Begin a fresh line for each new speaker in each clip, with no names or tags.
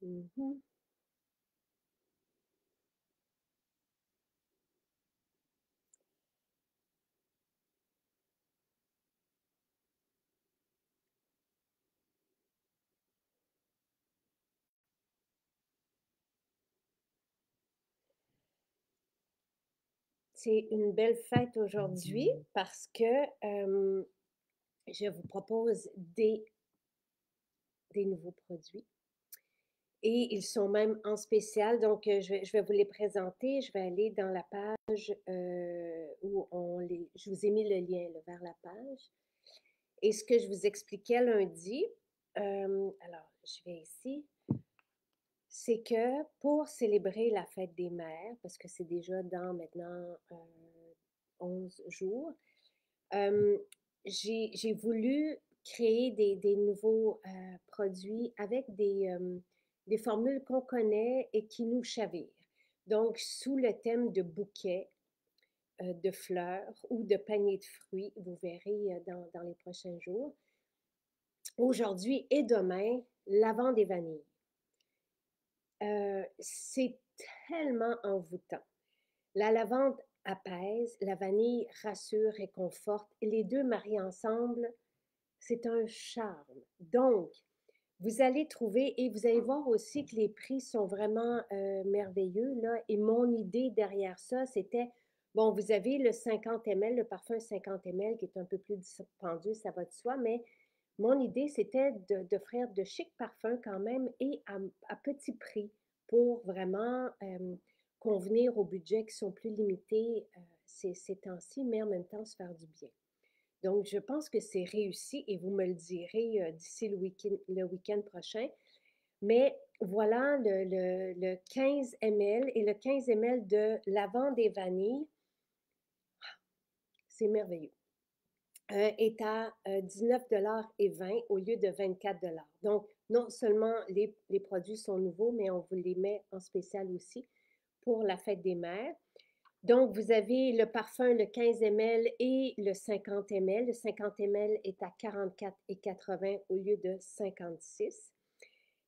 Mhm. C'est une belle fête aujourd'hui parce que je vous propose des nouveaux produits et ils sont même en spécial. Donc, je vais vous les présenter. Je vais aller dans la page où je vous ai mis le lien là, vers la page. Et ce que je vous expliquais lundi, alors, je vais ici, c'est que pour célébrer la fête des mères, parce que c'est déjà dans maintenant 11 jours, euh, j'ai voulu créer des nouveaux produits avec des formules qu'on connaît et qui nous chavirent. Donc, sous le thème de bouquet, de fleurs ou de panier de fruits, vous verrez dans les prochains jours. Aujourd'hui et demain, lavande et vanille. C'est tellement envoûtant. La lavande apaise, la vanille rassure, réconforte. Et les deux mariés ensemble, c'est un charme. Donc, vous allez trouver, et vous allez voir aussi que les prix sont vraiment merveilleux, là. Et mon idée derrière ça, c'était, bon, vous avez le 50 ml, le parfum 50 ml, qui est un peu plus dispendieux, ça va de soi, mais mon idée, c'était d'offrir de chics parfums quand même et à petit prix pour vraiment convenir aux budgets qui sont plus limités ces temps-ci, mais en même temps se faire du bien. Donc, je pense que c'est réussi et vous me le direz d'ici le week-end prochain. Mais voilà le 15 ml et le 15 ml de lavande et vanille, c'est merveilleux. Est à 19,20 au lieu de 24 $. Donc, non seulement les produits sont nouveaux, mais on vous les met en spécial aussi pour la fête des mères. Donc, vous avez le parfum, le 15 ml et le 50 ml. Le 50 ml est à 44,80 au lieu de 56.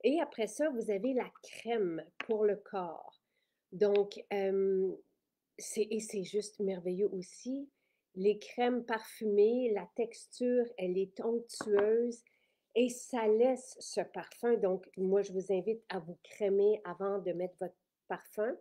Et après ça, vous avez la crème pour le corps. Donc, et c'est juste merveilleux aussi. Les crèmes parfumées, la texture, elle est onctueuse et ça laisse ce parfum. Donc, moi, je vous invite à vous crémer avant de mettre votre parfum,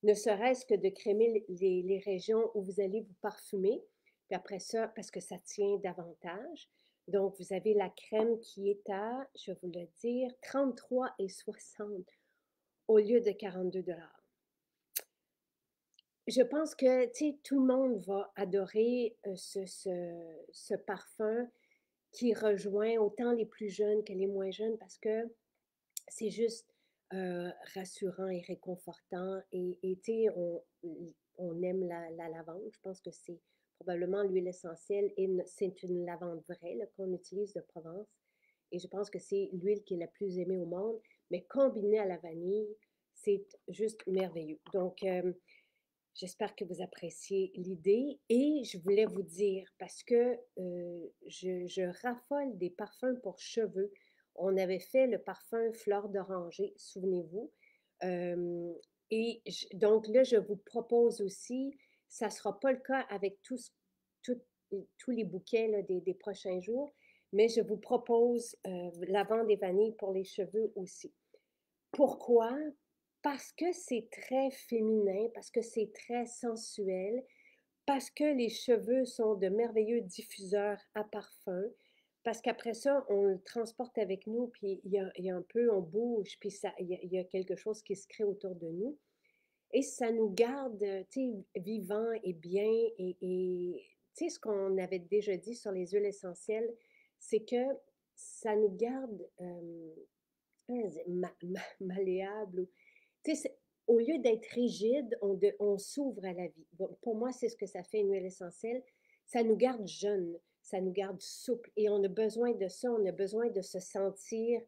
ne serait-ce que de crémer les régions où vous allez vous parfumer. Puis après ça, parce que ça tient davantage. Donc, vous avez la crème qui est à, je vais vous le dire, 33,60 au lieu de 42 $. Je pense que, tu sais, tout le monde va adorer ce parfum qui rejoint autant les plus jeunes que les moins jeunes parce que c'est juste rassurant et réconfortant. Et tu sais, on aime la lavande. Je pense que c'est probablement l'huile essentielle et c'est une lavande vraie qu'on utilise de Provence. Et je pense que c'est l'huile qui est la plus aimée au monde. Mais combinée à la vanille, c'est juste merveilleux. Donc, j'espère que vous appréciez l'idée et je voulais vous dire, parce que je raffole des parfums pour cheveux. On avait fait le parfum fleur d'oranger, souvenez-vous. Euh, donc là, je vous propose aussi, ça ne sera pas le cas avec tout- tous les bouquets là, des prochains jours, mais je vous propose lavande et vanille pour les cheveux aussi. Pourquoi? Parce que c'est très féminin, parce que c'est très sensuel, parce que les cheveux sont de merveilleux diffuseurs à parfum, parce qu'après ça, on le transporte avec nous, puis il y a un peu, on bouge, puis il y a quelque chose qui se crée autour de nous. Et ça nous garde, tu sais, vivants et bien. Et tu sais, ce qu'on avait déjà dit sur les huiles essentielles, c'est que ça nous garde malléable. Tu sais, au lieu d'être rigide, on s'ouvre à la vie. Bon, pour moi, c'est ce que ça fait une huile essentielle. Ça nous garde jeunes, ça nous garde souples. Et on a besoin de ça, on a besoin de se sentir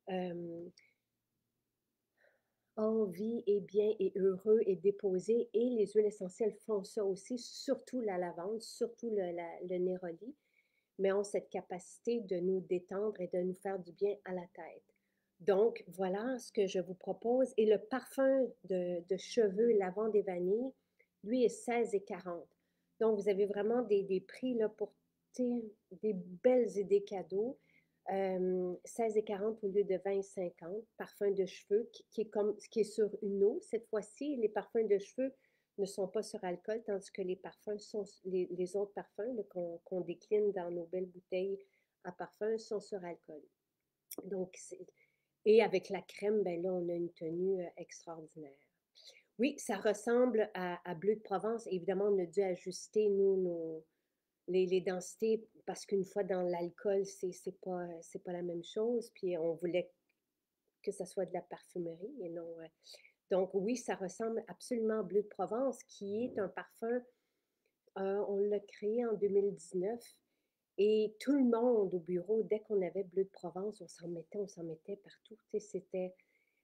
euh, en vie et bien et heureux et déposé. Et les huiles essentielles font ça aussi, surtout la lavande, surtout le néroli, mais ont cette capacité de nous détendre et de nous faire du bien à la tête. Donc, voilà ce que je vous propose. Et le parfum de cheveux lavande et vanille, lui, est 16,40. Donc, vous avez vraiment des prix là, pour des belles idées cadeaux. 16,40 au lieu de 20,50. Parfum de cheveux qui est comme, qui est sur une eau. Cette fois-ci, les parfums de cheveux ne sont pas sur alcool, tandis que les parfums sont, les autres parfums qu'on décline dans nos belles bouteilles à parfum sont sur alcool. Donc, et avec la crème, ben là, on a une tenue extraordinaire. Oui, ça ressemble à Bleu de Provence. Évidemment, on a dû ajuster, nous, les densités, parce qu'une fois dans l'alcool, c'est pas la même chose. Puis on voulait que ça soit de la parfumerie et non. Donc oui, ça ressemble absolument à Bleu de Provence, qui est un parfum, on l'a créé en 2019. Et tout le monde au bureau, dès qu'on avait Bleu de Provence, on s'en mettait partout. Tu sais,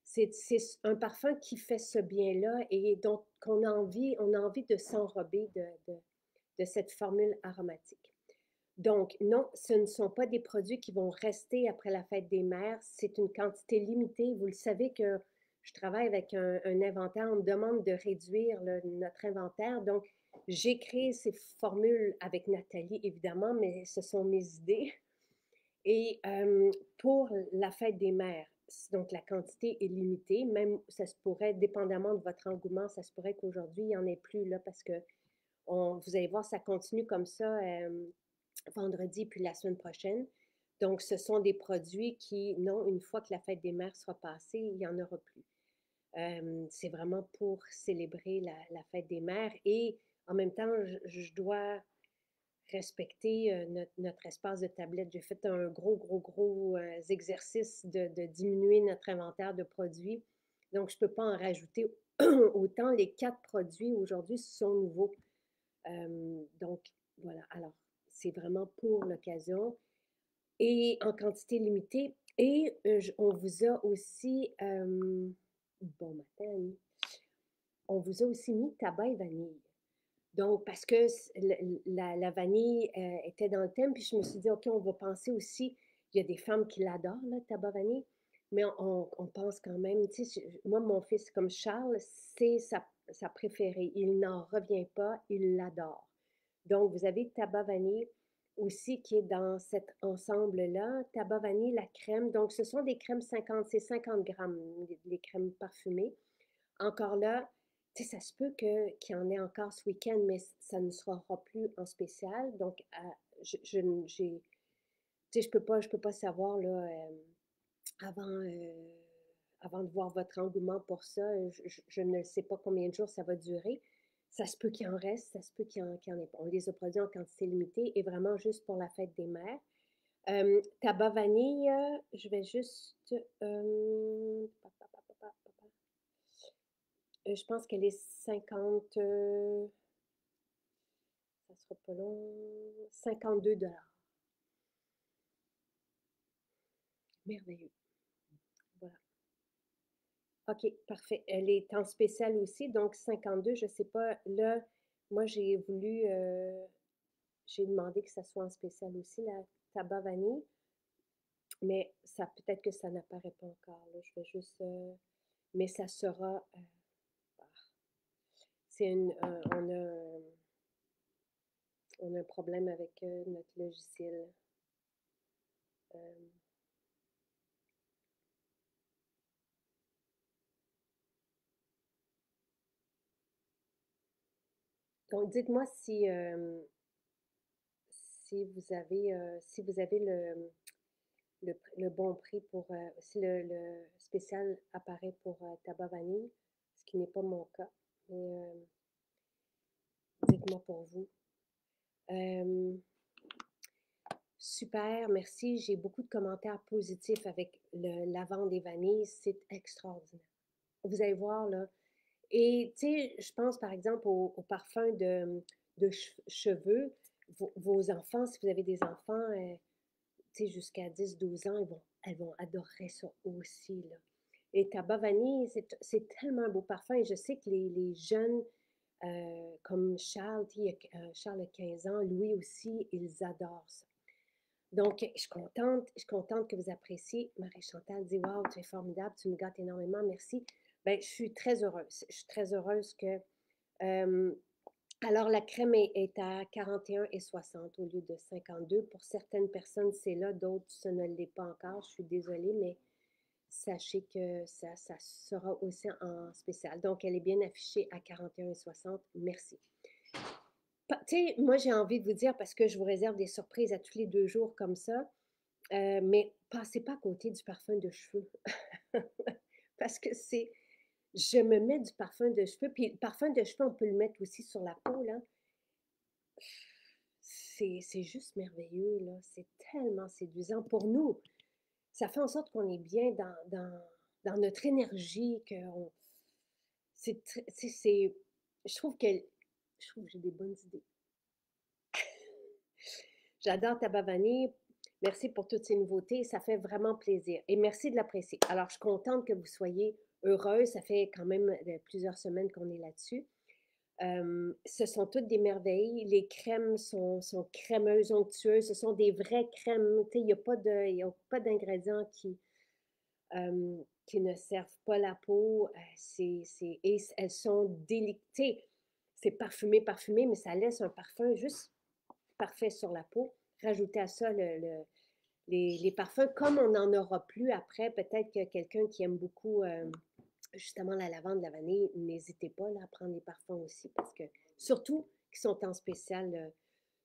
c'est un parfum qui fait ce bien-là et donc on a envie de s'enrober de cette formule aromatique. Donc, non, ce ne sont pas des produits qui vont rester après la fête des mères. C'est une quantité limitée. Vous le savez que je travaille avec un inventaire. On me demande de réduire notre inventaire. Donc, j'ai créé ces formules avec Nathalie, évidemment, mais ce sont mes idées. Et pour la fête des mères, donc la quantité est limitée. Même, ça se pourrait, dépendamment de votre engouement, ça se pourrait qu'aujourd'hui, il n'y en ait plus là parce que vous allez voir, ça continue comme ça vendredi puis la semaine prochaine. Donc, ce sont des produits qui, non, une fois que la fête des mères sera passée, il n'y en aura plus. C'est vraiment pour célébrer la fête des mères et en même temps, je dois respecter notre espace de tablette. J'ai fait un gros exercice de diminuer notre inventaire de produits. Donc, je ne peux pas en rajouter autant. Les 4 produits aujourd'hui sont nouveaux. Donc, voilà. Alors, c'est vraiment pour l'occasion et en quantité limitée. Et on vous a aussi, bon matin, Annie. On vous a aussi mis tabac et vanille. Donc, parce que la vanille était dans le thème, puis je me suis dit, OK, on va penser aussi, il y a des femmes qui l'adorent, le tabac vanille, mais on pense quand même, tu sais, moi, mon fils, comme Charles, c'est sa préférée. Il n'en revient pas, il l'adore. Donc, vous avez tabac vanille aussi qui est dans cet ensemble-là. Tabac vanille, la crème. Donc, ce sont des crèmes 50, c'est 50 grammes, les crèmes parfumées. Encore là, tu sais, ça se peut qu'il y en ait encore ce week-end, mais ça ne sera plus en spécial. Donc, tu sais, je peux pas savoir là, avant, avant de voir votre engouement pour ça. Je ne sais pas combien de jours ça va durer. Ça se peut qu'il en reste, ça se peut qu'il y en ait pas. On les a produits en quantité limitée et vraiment juste pour la fête des mères. Tabac vanille, je vais juste. Je pense qu'elle est 50. Ça sera pas long. 52 $. Merveilleux. Voilà. OK, parfait. Elle est en spécial aussi, donc 52, je ne sais pas. Là, moi, j'ai demandé que ça soit en spécial aussi, la tabac vanille, mais ça peut-être que ça n'apparaît pas encore. Là. Je vais juste. Mais ça sera. Ah, c'est on a un problème avec notre logiciel. Euh, donc, dites-moi si vous avez le bon prix pour, si le spécial apparaît pour tabac vanille, ce qui n'est pas mon cas. Mais dites-moi pour vous. Euh, Super, merci. J'ai beaucoup de commentaires positifs avec le lavande et vanille. C'est extraordinaire. Vous allez voir, là. Et, tu sais, je pense par exemple au parfum de cheveux. Vos enfants, si vous avez des enfants, tu sais, jusqu'à 10 12 ans, elles vont adorer ça aussi, là. Et tabac vanille, c'est tellement un beau parfum. Et je sais que les jeunes, comme Charles, Charles a 15 ans, Louis aussi, ils adorent ça. Donc, je suis contente que vous appréciez. Marie-Chantal dit: «Wow, tu es formidable, tu me gâtes énormément, merci». Ben, je suis très heureuse. Je suis très heureuse que, hem, alors la crème est à 41,60 au lieu de 52. Pour certaines personnes, c'est là, d'autres, ce ne l'est pas encore. Je suis désolée, mais sachez que ça sera aussi en spécial. Donc, elle est bien affichée à 41,60. Merci. Tu sais, moi, j'ai envie de vous dire, parce que je vous réserve des surprises à tous les 2 jours comme ça, mais passez pas à côté du parfum de cheveux. Parce que je me mets du parfum de cheveux, puis le parfum de cheveux, on peut le mettre aussi sur la peau, là. C'est juste merveilleux, là. C'est tellement séduisant pour nous. Ça fait en sorte qu'on est bien dans notre énergie, qu'on c'est très c'est je trouve que je trouve que j'ai des bonnes idées. J'adore ta vanille. Merci pour toutes ces nouveautés. Ça fait vraiment plaisir. Et merci de l'apprécier. Alors, je suis contente que vous soyez heureuse. Ça fait quand même plusieurs semaines qu'on est là-dessus. Ce sont toutes des merveilles. Les crèmes sont crémeuses, onctueuses. Ce sont des vraies crèmes. Tu sais, il y a pas d'ingrédients qui ne servent pas la peau. Et elles sont délicatées. C'est parfumé, parfumé, mais ça laisse un parfum juste parfait sur la peau. Rajoutez à ça les parfums, comme on n'en aura plus après, peut-être que quelqu'un qui aime beaucoup justement la lavande, la vanille, n'hésitez pas là, à prendre les parfums aussi, parce que surtout qui sont en spécial.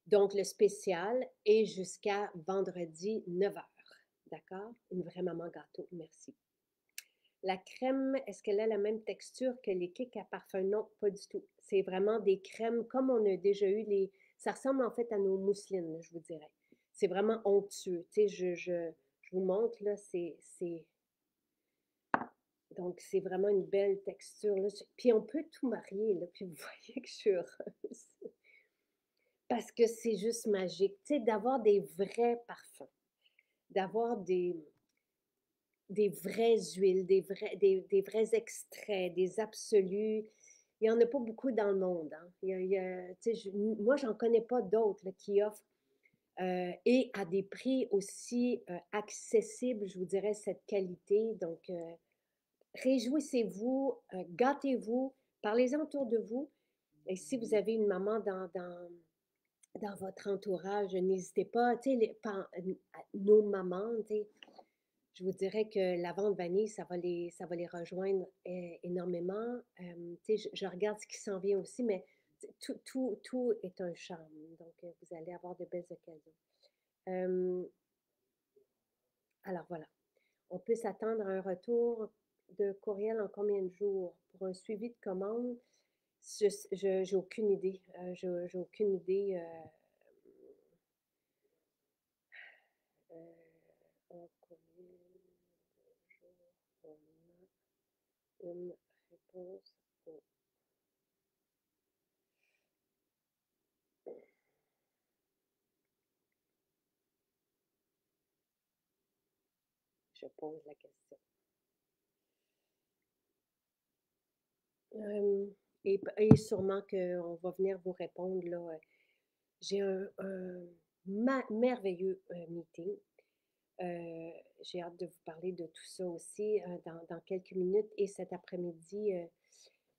Donc, le spécial est jusqu'à vendredi 9h. D'accord? Une vraie maman gâteau. Merci. La crème, est-ce qu'elle a la même texture que les kicks à parfum? Non, pas du tout. C'est vraiment des crèmes comme on a déjà eu les. Ça ressemble en fait à nos mousselines, je vous dirais. C'est vraiment onctueux. Tu sais, je vous montre, là, donc, c'est vraiment une belle texture, là. Puis, on peut tout marier, là. Puis, vous voyez que je suis heureuse. Parce que c'est juste magique. Tu sais, d'avoir des vrais parfums, d'avoir des vraies huiles, des vrais extraits, des absolus. Il n'y en a pas beaucoup dans le monde. Hein. Tu sais, moi, j'en connais pas d'autres là, qui offrent et à des prix aussi accessibles, je vous dirais, cette qualité. Donc, réjouissez-vous, gâtez-vous, parlez-en autour de vous. Et si vous avez une maman dans votre entourage, n'hésitez pas, tu sais, nos mamans, tu sais, je vous dirais que la vente vanille, ça va les rejoindre énormément. Tu sais, je regarde ce qui s'en vient aussi, mais tout est un charme. Donc, vous allez avoir de belles occasions. Euh, alors voilà, on peut s'attendre à un retour de courriel en combien de jours? Pour un suivi de commande, j'ai aucune idée. J'ai aucune idée. En combien de jours on a une réponse au Je pose la question. Euh, et sûrement qu'on va venir vous répondre là. J'ai un merveilleux meeting. J'ai hâte de vous parler de tout ça aussi dans quelques minutes. Et cet après-midi,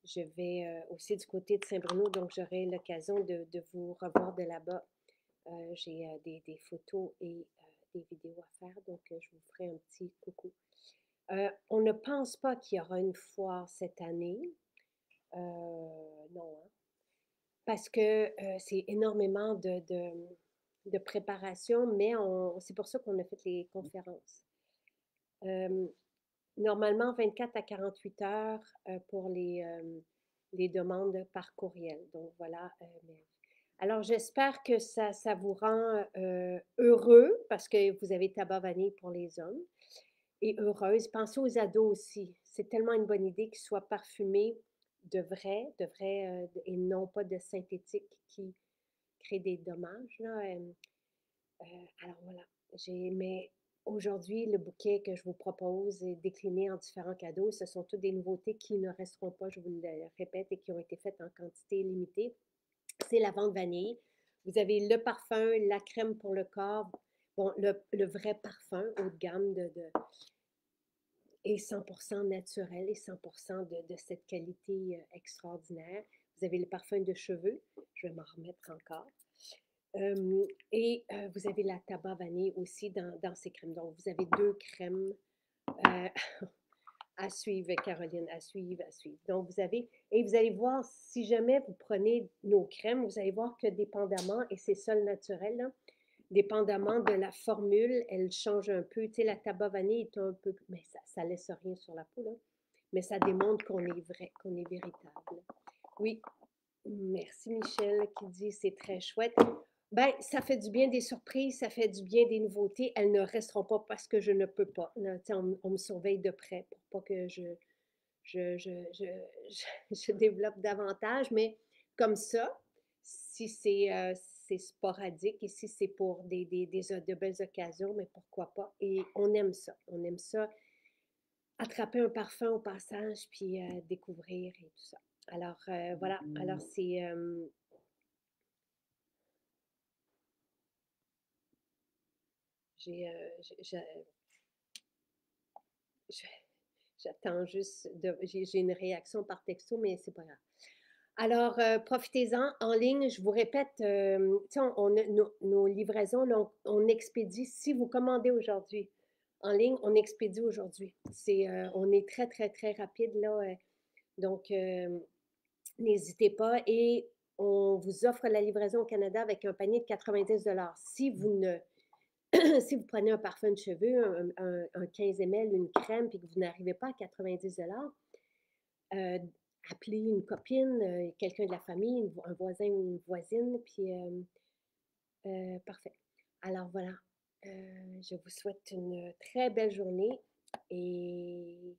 je vais aussi du côté de Saint-Bruno, donc j'aurai l'occasion de vous revoir de là-bas. J'ai des photos et des vidéos à faire, donc je vous ferai un petit coucou. On ne pense pas qu'il y aura une foire cette année. Non, hein, parce que c'est énormément de préparation, mais c'est pour ça qu'on a fait les conférences. Euh, Normalement, 24 à 48 heures pour les demandes par courriel. Donc voilà. Alors, j'espère que ça vous rend heureux parce que vous avez tabac vanille pour les hommes et heureuse. Pensez aux ados aussi. C'est tellement une bonne idée qu'ils soient parfumés de vrai et non pas de synthétique qui crée des dommages. Là. Alors voilà. Mais aujourd'hui, le bouquet que je vous propose est décliné en différents cadeaux. Ce sont toutes des nouveautés qui ne resteront pas, je vous le répète, et qui ont été faites en quantité limitée. C'est la vente vanille. Vous avez le parfum, la crème pour le corps. Bon, le vrai parfum haut de gamme est 100% naturel et 100% de cette qualité extraordinaire. Vous avez le parfum de cheveux, je vais m'en remettre encore. Vous avez la tabac vanille aussi dans ces crèmes. Donc, vous avez deux crèmes euh, à suivre, Caroline, à suivre, à suivre. Donc, et vous allez voir, si jamais vous prenez nos crèmes, vous allez voir que dépendamment, et c'est ça le naturel, là, dépendamment de la formule, elle change un peu. Tu sais, la tabac vanille est un peu, mais ça laisse rien sur la peau, là. Mais ça démontre qu'on est vrai, qu'on est véritable. Oui, merci Michel qui dit c'est très chouette. Ben, ça fait du bien des surprises, ça fait du bien des nouveautés. Elles ne resteront pas parce que je ne peux pas. Là, on me surveille de près pour pas que je, je, je, je développe davantage, mais comme ça, si c'est sporadique et si c'est pour de belles occasions, mais pourquoi pas? Et on aime ça. On aime ça, attraper un parfum au passage, puis découvrir et tout ça. Alors, voilà. Alors, c'est... j'ai, j'attends juste j'ai une réaction par texto, mais c'est pas grave. Alors, profitez-en. En ligne, je vous répète, nos livraisons, là, on expédie. Si vous commandez aujourd'hui en ligne, on expédie aujourd'hui. On est très, très, très rapide, là. Donc, n'hésitez pas. Et on vous offre la livraison au Canada avec un panier de 90 $. Si vous ne si vous prenez un parfum de cheveux, un 15 ml, une crème, puis que vous n'arrivez pas à 90 $, euh, appelez une copine, quelqu'un de la famille, un voisin ou une voisine, puis parfait. Alors voilà, je vous souhaite une très belle journée et